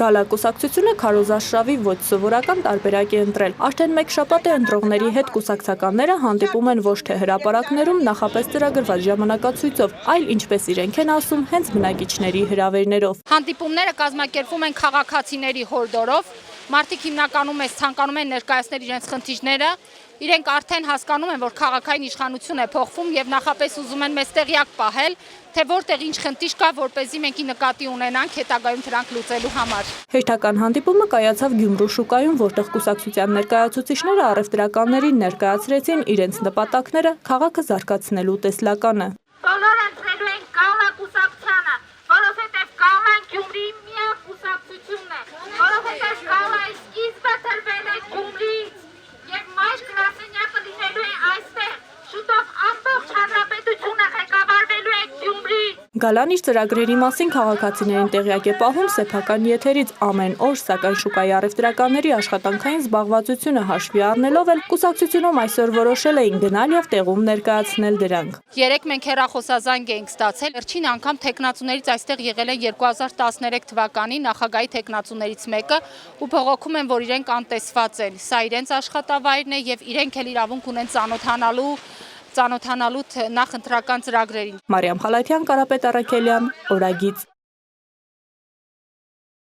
Գալա կուսակցությունը քարոզարշավի ոչ սովորական տարբերակ է ընտրել։ Արդեն մեկ շաբաթ է ընտրողների հետ կուսակցականները հանդիպում են ոչ թե հրապարակներում նախապես ծրագրված ժամանակացույցով, այլ ինչպես իրենք են ասում, հենց բնակիչների հրավերներով։ Հանդիպումները կազմակերպվում են քաղաքացիների հորդորով, մարդիկ հիմնականում ցանկանում են ներկայացնել իրենց խնդիրները, իրենք արդեն հասկանում են, որ քաղաքային իշխանություն է փոխվում եւ նախապես ուզում են մեզ տեղյակ պահել, թե որտեղ ինչ խնդիր կա, որպեսզի մենք նկատի ունենանք հետագայում դրանք լուծելու համար։ Հերթական հանդիպումը կայացավ Գյումրու շուկայում, որտեղ կուսակցության ներկայացուցիչները առևտրականներին ներկայացրեցին իրենց նպատակները քաղաքը զարգացնելու տեսլականը։ Բոլորը ընտրելու են Գալա կուսակցությանը, որովհետև Գալան Գյումրիի միակ կուսակցությունն է, որովհետև Գալայի սկիզբը տրվել է Գյումրիից եւ մայր գրասենյակը լինելու է այստեղ, շուտով ամբողջ հանրապետությունը ղեկավարվելու է Գյումրիից։ Գալան իր ծրագրերի մասին քաղաքացիներին տեղյակ է պահում սեփական եթերից ամեն օր, սակայն շուկայի առևտրականների աշխատանքային զբաղվածությունը հաշվի առնելով էլ կուսակցությունում այսօր որոշել էին գնալ եւ տեղում ներկայացնել դրանք։ Երեկ մենք հեռախոսազանգ էինք ստացել, վերջին անգամ տեխնացուներից այստեղ եղել է 2013 թվականի նախագահի տեխնացուներից մեկը ու բողոքում են, որ իրենք անտեսված են։ Սա իրենց աշխատավայրն է եւ իրենք էլ իրավունք ունեն ծանոթանալու նախընտրական ծրագրերին։ Մարիամ Խալաթյան, Կարապետ Առաքելյան, Օրագիծ։